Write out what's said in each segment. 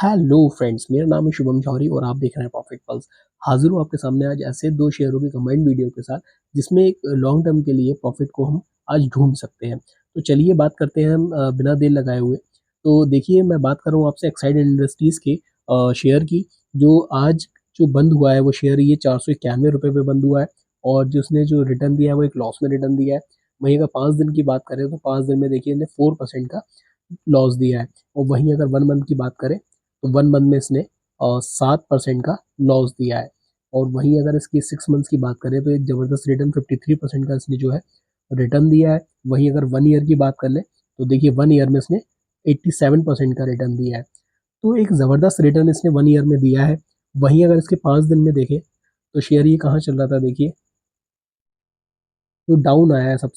Hello friends, मेरा नाम है शुभम जौहरी और आप देख रहे हैं प्रॉफिट पल्स। हाजिर हूँ आपके सामने आज ऐसे दो शेयरों की कंबाइंड वीडियो के साथ जिसमें एक लॉन्ग टर्म के लिए प्रॉफिट को हम आज ढूंढ सकते हैं। तो चलिए बात करते हैं हम बिना देर लगाए हुए। तो देखिए, मैं बात कर रहा हूँ आपसे एक्साइड इंडस्ट्रीज के शेयर की। जो आज जो बंद हुआ है वो शेयर ये 491 रुपये पे बंद हुआ है और जिसने जो रिटर्न दिया है वो एक लॉस में रिटर्न दिया है। वहीं अगर 5 दिन की बात करें तो 5 दिन में देखिए इसने 4% का लॉस दिया है। और वहीं अगर 1 मंथ की बात करें तो 1 मंथ में इसने 7% का लॉस दिया है। और वहीं अगर इसकी 6 मंथ्स की बात करें तो एक ज़बरदस्त रिटर्न 53% का इसने जो है रिटर्न दिया है। वहीं अगर 1 ईयर की बात कर ले तो देखिए 1 ईयर में इसने 87% का रिटर्न दिया है। तो एक ज़बरदस्त रिटर्न इसने 1 ईयर में दिया है। वहीं अगर इसके 5 दिन में देखें तो शेयर ये कहाँ चल रहा था, देखिए जो डाउन आया है तो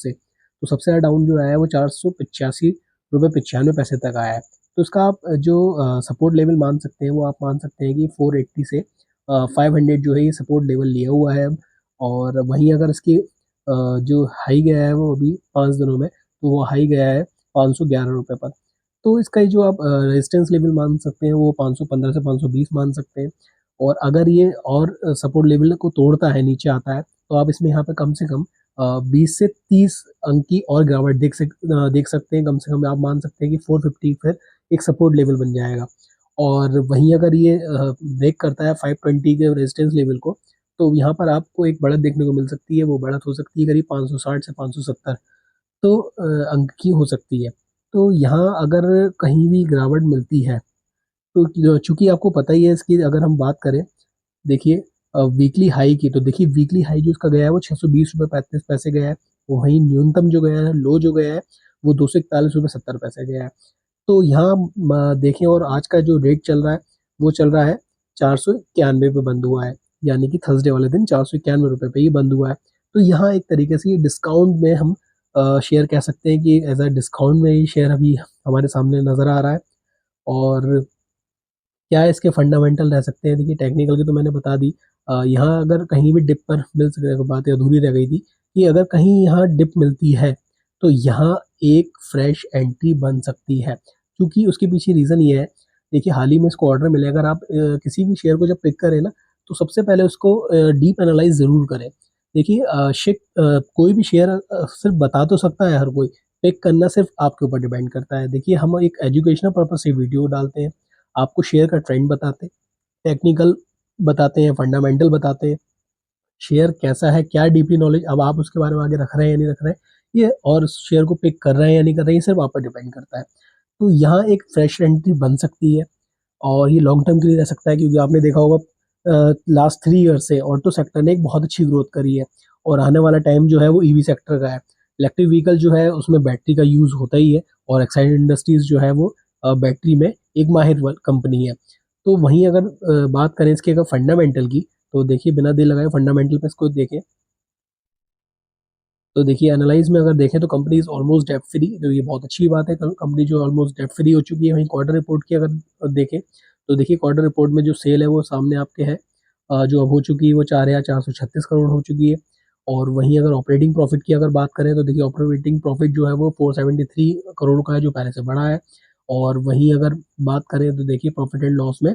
सबसे ज़्यादा डाउन जो आया है वो 485 रुपये 95 पैसे तक आया है। तो इसका आप जो सपोर्ट लेवल मान सकते हैं वो आप मान सकते हैं कि 480 से 500 जो है ये सपोर्ट लेवल लिया हुआ है अब। और वहीं अगर इसकी जो हाई गया है वो अभी 5 दिनों में, तो वो हाई गया है 511 रुपये पर। तो इसका ये जो आप रेजिस्टेंस लेवल मान सकते हैं वो 515 से 520 मान सकते हैं। और अगर ये और सपोर्ट लेवल को तोड़ता है, नीचे आता है, तो आप इसमें यहाँ पे कम से कम 20 से 30 अंक की और गिरावट देख सकते हैं। कम से कम आप मान सकते हैं कि 450 फिर एक सपोर्ट लेवल बन जाएगा। और वहीं अगर ये ब्रेक करता है 520 के रेजिस्टेंस लेवल को, तो यहाँ पर आपको एक बढ़त देखने को मिल सकती है। वो बढ़त हो सकती है करीब 560 से 570 तो अंक की हो सकती है। तो यहाँ अगर कहीं भी गिरावट मिलती है तो चूंकि आपको पता ही है इसकी, अगर हम बात करें देखिए वीकली हाई की, तो देखिए वीकली हाई जो इसका गया है वो 620 रुपये 35 पैसे गया है। वहीं न्यूनतम जो गया है, लो जो गया है, वो 241 रुपये 70 पैसे गया है। तो यहाँ देखें, और आज का जो रेट चल रहा है वो चल रहा है 491 पे बंद हुआ है। यानी कि थर्सडे वाले दिन 491 रुपये पे ही बंद हुआ है। तो यहाँ एक तरीके से ये डिस्काउंट में हम शेयर कह सकते हैं कि एज अ डिस्काउंट में ये शेयर अभी हमारे सामने नज़र आ रहा है। और क्या इसके फंडामेंटल रह सकते हैं, देखिए टेक्निकल की तो मैंने बता दी। यहाँ अगर कहीं भी डिप पर मिल सके, बात अधूरी रह गई थी कि अगर कहीं यहाँ डिप मिलती है तो यहाँ एक फ्रेश एंट्री बन सकती है। क्योंकि उसके पीछे रीज़न ये है, देखिए हाल ही में इसको ऑर्डर मिले। अगर आप किसी भी शेयर को जब पिक करें ना, तो सबसे पहले उसको डीप एनालाइज ज़रूर करें। देखिए कोई भी शेयर सिर्फ बता तो सकता है हर कोई, पिक करना सिर्फ आपके ऊपर डिपेंड करता है। देखिए हम एक एजुकेशनल पर्पज से वीडियो डालते हैं, आपको शेयर का ट्रेंड बताते हैं, टेक्निकल बताते हैं, फंडामेंटल बताते हैं, शेयर कैसा है, क्या डीपली नॉलेज अब आप उसके बारे में आगे रख रहे हैं या नहीं रख रहे हैं, ये और शेयर को पिक कर रहे हैं या नहीं कर रहे हैं, ये सिर्फ आप पर डिपेंड करता है। तो यहाँ एक फ्रेश एंट्री बन सकती है और ये लॉन्ग टर्म के लिए रह सकता है। क्योंकि आपने देखा होगा लास्ट 3 ईयर से ऑटो सेक्टर ने एक बहुत अच्छी ग्रोथ करी है और आने वाला टाइम जो है वो ईवी सेक्टर का है। इलेक्ट्रिक व्हीकल जो है उसमें बैटरी का यूज़ होता ही है और एक्साइड इंडस्ट्रीज़ जो है वो बैटरी में एक माहिर कंपनी है। तो वहीं अगर बात करें इसके अगर फंडामेंटल की, तो देखिए बिना देर लगाए फंडामेंटल पे इसको देखें। तो देखिए एनालाइज में अगर देखें तो company is almost debt free, तो ये बहुत अच्छी बात है। कंपनी जो ऑलमोस्ट डेट फ्री हो चुकी है। वहीं क्वार्टर रिपोर्ट की अगर देखें तो देखिए क्वार्टर रिपोर्ट में जो सेल है वो सामने आपके है, जो अब हो चुकी है वो 4,436 करोड़ हो चुकी है। और वहीं अगर ऑपरेटिंग प्रॉफिट की अगर बात करें तो देखिए ऑपरेटिंग प्रॉफिट जो है वो 473 करोड़ का है, जो पहले से बढ़ा है। और वहीं अगर बात करें तो देखिए प्रॉफिट एंड लॉस में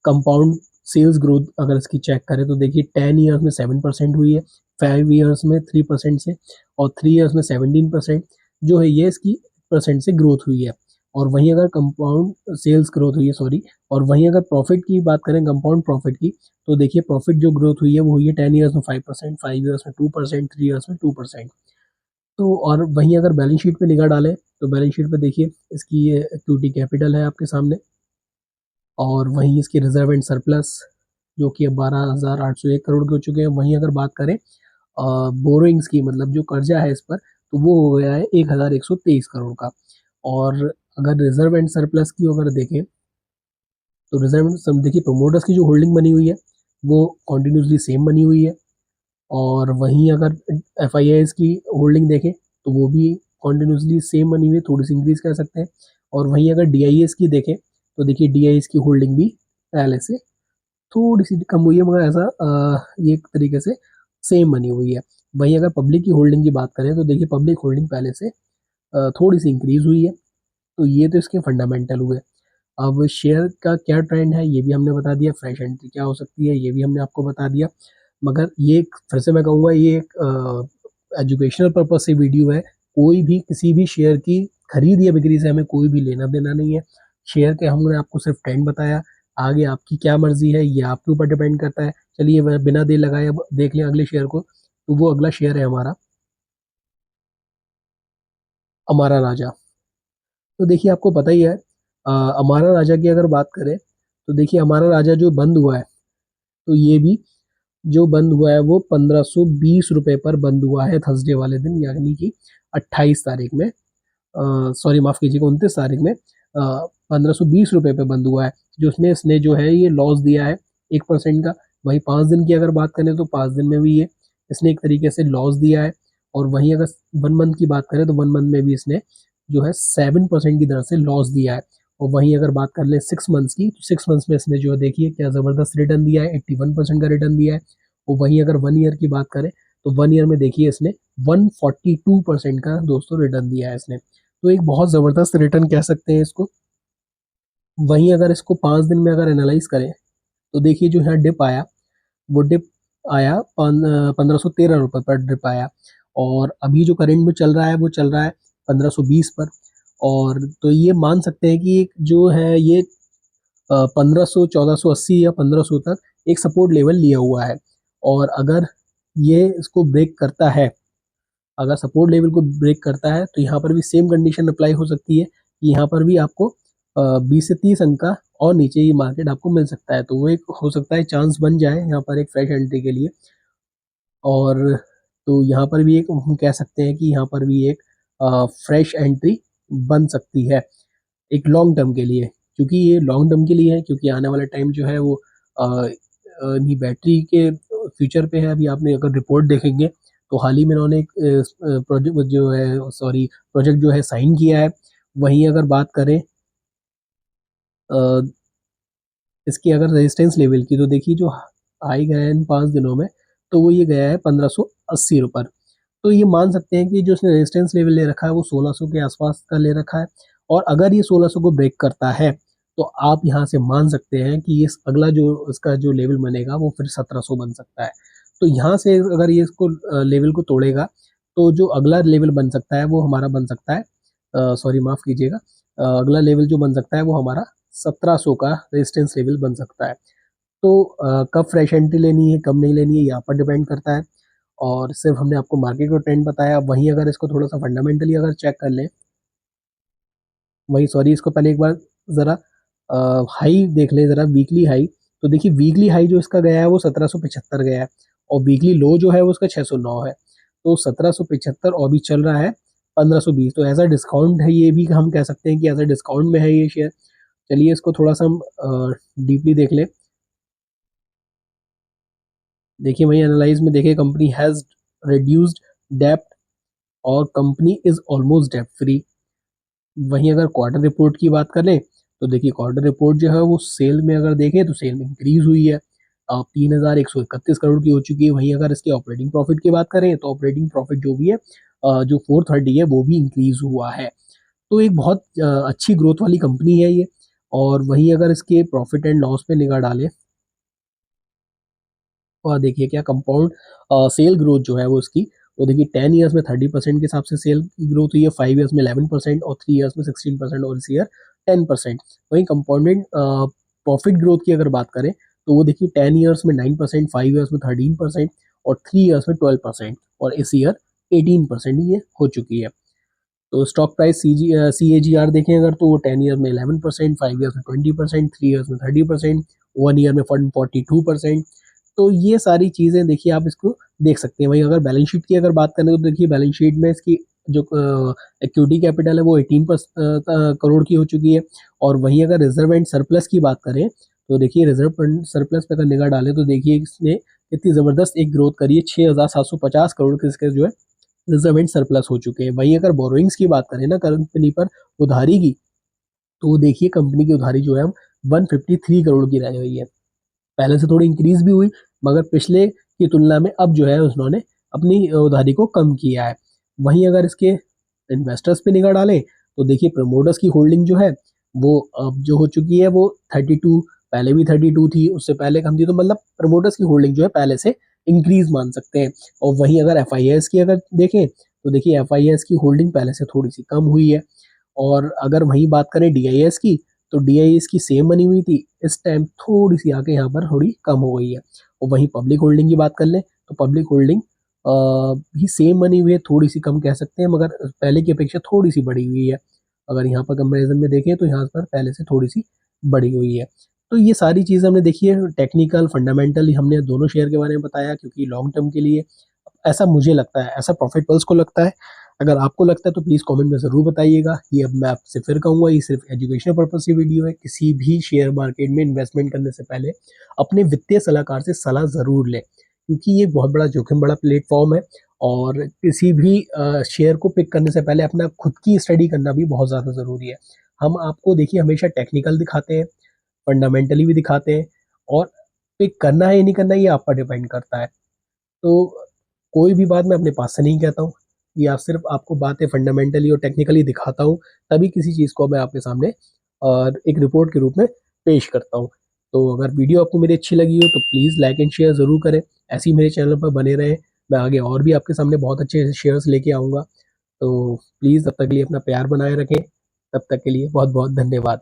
कंपाउंड सेल्स ग्रोथ अगर इसकी चेक करें तो देखिए 10 ईयर्स में 7% हुई है, 5 ईयर्स में 3% से, और 3 ईयर्स में 17% जो है ये इसकी परसेंट से ग्रोथ हुई है। और वहीं अगर कंपाउंड सेल्स ग्रोथ हुई है, सॉरी, और वहीं अगर प्रॉफिट की बात करें, कंपाउंड प्रॉफिट की, तो देखिए प्रॉफिट जो ग्रोथ हुई है वो हुई है 10 ईयर्स में 5%, 5 ईयर्स में 2%, 3 ईयर्स में 2%। तो और वहीं अगर बैलेंस शीट पे निगाह डालें तो बैलेंस शीट पे देखिए इसकी ये इक्विटी कैपिटल है आपके सामने, और वहीं इसकी रिजर्व एंड सरप्लस जो कि अब 12,801 करोड़ के हो चुके हैं। वहीं अगर बात करें बोरोइंग्स की, मतलब जो कर्जा है इस पर, तो वो हो गया है 1,123 करोड़ का। और अगर रिजर्व एंड सरप्लस की अगर देखें तो रिजर्व एंड देखिए प्रमोटर्स की जो होल्डिंग बनी हुई है वो कॉन्टिन्यूसली सेम बनी हुई है। और वहीं अगर एफ की होल्डिंग देखें तो वो भी कॉन्टिन्यूसली सेम बनी हुई है, थोड़ी सी इंक्रीज कर सकते हैं। और वहीं अगर डी की देखें तो देखिए डी की होल्डिंग भी पहले से थोड़ी सी कम हुई है, मगर ऐसा ये एक तरीके से सेम बनी हुई है। वहीं अगर पब्लिक की होल्डिंग की बात करें तो देखिए पब्लिक होल्डिंग पहले से थोड़ी सी इंक्रीज हुई है। तो ये तो इसके फंडामेंटल हुए। अब शेयर का क्या ट्रेंड है ये भी हमने बता दिया, फ्रेश एंट्री क्या हो सकती है ये भी हमने आपको बता दिया। मगर ये फिर से मैं कहूँगा ये एक एजुकेशनल पर्पज से वीडियो है। कोई भी किसी भी शेयर की खरीद या बिक्री से हमें कोई भी लेना देना नहीं है। शेयर के हमने आपको सिर्फ ट्रेंड बताया, आगे आपकी क्या मर्जी है ये आपके ऊपर डिपेंड करता है। चलिए मैं बिना देर लगाए अब देख लें अगले शेयर को। तो वो अगला शेयर है हमारा अमारा राजा। तो देखिए आपको पता ही है अमारा राजा की अगर बात करें तो देखिए अमारा राजा जो बंद हुआ है, तो ये भी जो बंद हुआ है वो 1520 रुपये पर बंद हुआ है थर्सडे वाले दिन, यानी कि 28 तारीख में, सॉरी माफ़ कीजिएगा 29 तारीख में 1520 रुपये पे बंद हुआ है। जो उसमें इसने जो है ये लॉस दिया है 1% का। वहीं 5 दिन की अगर बात करें तो 5 दिन में भी ये इसने एक तरीके से लॉस दिया है। और वहीं अगर 1 मंथ की बात करें तो 1 मंथ में भी इसने जो है 7% की दर से लॉस दिया है। और वहीं अगर बात कर लें 6 मंथ्स की, तो 6 मंथ्स में इसने जो है देखिए क्या ज़बरदस्त रिटर्न दिया है, 81% का रिटर्न दिया है। और वहीं अगर 1 ईयर की बात करें तो 1 ईयर में देखिए इसने 142% का दोस्तों रिटर्न दिया है इसने। तो एक बहुत ज़बरदस्त रिटर्न कह सकते हैं इसको। वहीं अगर इसको 5 दिन में अगर एनालाइज करें तो देखिए जो यहाँ डिप आया वो डिप आया 1513 रुपये पर डिप आया। और अभी जो करंट में चल रहा है वो चल रहा है 1520 पर। और तो ये मान सकते हैं कि एक जो है ये 1500 1480 या 1500 तक एक सपोर्ट लेवल लिया हुआ है। और अगर ये इसको ब्रेक करता है, अगर सपोर्ट लेवल को ब्रेक करता है तो यहाँ पर भी सेम कंडीशन अप्लाई हो सकती है कि यहाँ पर भी आपको 20 से 30 अंक का और नीचे ये मार्केट आपको मिल सकता है। तो वो एक हो सकता है चांस बन जाए यहाँ पर एक फ्रेश एंट्री के लिए। और तो यहाँ पर भी एक हम कह सकते हैं कि यहाँ पर भी एक फ्रेश एंट्री बन सकती है एक लॉन्ग टर्म के लिए। क्योंकि ये लॉन्ग टर्म के लिए है, क्योंकि आने वाला टाइम जो है वो नहीं बैटरी के फ्यूचर पे है। अभी आपने अगर रिपोर्ट देखेंगे तो हाल ही में उन्होंने एक प्रोजेक्ट जो है सॉरी प्रोजेक्ट जो है साइन किया है। वहीं अगर बात करें इसकी अगर रेजिस्टेंस लेवल की तो देखिए जो हाई गया है इन 5 दिनों में, तो वो ये गया है 1580 रुपये। तो ये मान सकते हैं कि जो उसने रेजिस्टेंस लेवल ले रखा है वो 1600 के आसपास का ले रखा है। और अगर ये 1600 को ब्रेक करता है तो आप यहाँ से मान सकते हैं कि इस अगला जो इसका जो लेवल बनेगा वो फिर 1700 बन सकता है। तो यहाँ से अगर ये इसको लेवल को तोड़ेगा तो जो अगला लेवल बन सकता है वो हमारा बन सकता है, सॉरी माफ़ कीजिएगा, अगला लेवल जो बन सकता है वो हमारा 1700 का रेजिस्टेंस लेवल बन सकता है। तो कब फ्रेश एंट्री लेनी है कब नहीं लेनी है यहाँ पर डिपेंड करता है। और सिर्फ हमने आपको मार्केट का ट्रेंड बताया। वहीं अगर इसको थोड़ा सा फंडामेंटली अगर चेक कर लें, वही सॉरी इसको पहले एक बार ज़रा हाई देख लें ज़रा वीकली हाई। तो देखिए वीकली हाई जो इसका गया है वो 1775 गया है। और वीकली लो जो है वो उसका 609 है। तो 1775 और भी चल रहा है 1520। तो एज अ डिस्काउंट है, ये भी हम कह सकते हैं कि एज अ डिस्काउंट में है ये शेयर। चलिए इसको थोड़ा सा हम डीपली देख लें। देखिए वही एनालाइज में देखिए कंपनी हैज़ रिड्यूस्ड डेप्ट और कंपनी इज़ ऑलमोस्ट डेप्ट फ्री। वहीं अगर क्वार्टर रिपोर्ट की बात करें तो देखिए क्वार्टर रिपोर्ट जो है वो सेल में अगर देखें तो सेल में इंक्रीज हुई है, 3131 करोड़ की हो चुकी है। वहीं अगर इसके ऑपरेटिंग प्रॉफिट की बात करें तो ऑपरेटिंग प्रॉफिट जो भी है जो 430 है वो भी इंक्रीज हुआ है। तो एक बहुत अच्छी ग्रोथ वाली कंपनी है ये। और वहीं अगर इसके प्रॉफिट एंड लॉस पे निगाह डालें और देखिए क्या कंपाउंड सेल ग्रोथ जो है वो इसकी, तो देखिए 10 ईयर्स में 30% के हिसाब से सेल की ग्रोथ हुई है, 5 ईयर्स में 11% और 3 ईयर्स में 16% और इस ईयर 10%। वहीं कंपाउंडेड प्रॉफिट ग्रोथ की अगर बात करें तो वो देखिए 10 ईयर्स में 9%, 5 ईयर्स में 13% और 3 ईयर्स में 12% और इस ईयर 18% ये हो चुकी है। तो stock price C A G R देखें अगर तो वो 10 ईयर में 11%, 5 ईयर्स में 20%, 3 ईयर्स में 30%, 1 ईयर में 142%। तो ये सारी चीज़ें देखिए आप इसको देख सकते हैं। वहीं अगर बैलेंस शीट की अगर बात करें तो देखिए बैलेंस शीट में इसकी जो इक्विटी कैपिटल है वो 18 करोड़ की हो चुकी है। और वहीं अगर रिजर्व एंड सरप्लस की बात करें तो देखिए रिजर्व एंड सरप्लस पे अगर निगाह डालें तो देखिए इसने इतनी ज़बरदस्त एक ग्रोथ करी है, 6750 करोड़ के इसके जो है रिजर्व एंड सरप्लस हो चुके हैं। वहीं अगर बोरोइंग्स की बात करें ना कंपनी पर उधारी की, तो देखिए कंपनी की उधारी जो है 153 करोड़ की रह गई है। पहले से थोड़ी इंक्रीज भी हुई मगर पिछले की तुलना में अब जो है उन्होंने अपनी उधारी को कम किया है। वहीं अगर इसके इन्वेस्टर्स पे निगाह डालें तो देखिए प्रमोटर्स की होल्डिंग जो है वो अब जो हो चुकी है वो 32, पहले भी 32 थी, उससे पहले कम थी, तो मतलब प्रमोटर्स की होल्डिंग जो है पहले से इंक्रीज मान सकते हैं। और वहीं अगर एफ की अगर देखें तो देखिए एफ की होल्डिंग पहले से थोड़ी सी कम हुई है। और अगर वहीं बात करें डी की, तो डी की सेम बनी हुई थी, इस टाइम थोड़ी सी आके यहाँ पर थोड़ी कम हो गई है। और वहीं पब्लिक होल्डिंग की बात कर लें तो पब्लिक होल्डिंग भी सेम बनी हुई है, थोड़ी सी कम कह सकते हैं, मगर पहले की अपेक्षा थोड़ी सी बढ़ी हुई है। अगर यहाँ पर कंपैरिजन में देखें तो यहाँ पर पहले से थोड़ी सी बढ़ी हुई है। तो ये सारी चीज़ हमने देखी है, टेक्निकल फंडामेंटल हमने दोनों शेयर के बारे में बताया, क्योंकि लॉन्ग टर्म के लिए ऐसा मुझे लगता है, ऐसा प्रॉफिट पल्स को लगता है। अगर आपको लगता है तो प्लीज़ कमेंट में ज़रूर बताइएगा। ये अब मैं आपसे फिर कहूँगा, ये सिर्फ एजुकेशनल पर्पज़ की वीडियो है। किसी भी शेयर मार्केट में इन्वेस्टमेंट करने से पहले अपने वित्तीय सलाहकार से सलाह ज़रूर लें, क्योंकि ये बहुत बड़ा जोखिम बड़ा प्लेटफॉर्म है। और किसी भी शेयर को पिक करने से पहले अपना खुद की स्टडी करना भी बहुत ज़्यादा ज़रूरी है। हम आपको देखिए हमेशा टेक्निकल दिखाते हैं, फंडामेंटली भी दिखाते हैं, और पिक करना है या नहीं करना है, ये आप पर डिपेंड करता है। तो कोई भी बात मैं अपने पास से नहीं कहता हूँ, या सिर्फ आपको बातें फंडामेंटली और टेक्निकली दिखाता हूँ, तभी किसी चीज़ को मैं आपके सामने एक रिपोर्ट के रूप में पेश करता हूँ। तो अगर वीडियो आपको मेरी अच्छी लगी हो तो प्लीज़ लाइक एंड शेयर ज़रूर करें। ऐसे ही मेरे चैनल पर बने रहें, मैं आगे और भी आपके सामने बहुत अच्छे शेयर्स लेके आऊँगा। तो प्लीज़ तब तक के लिए अपना प्यार बनाए रखें। तब तक के लिए बहुत बहुत धन्यवाद।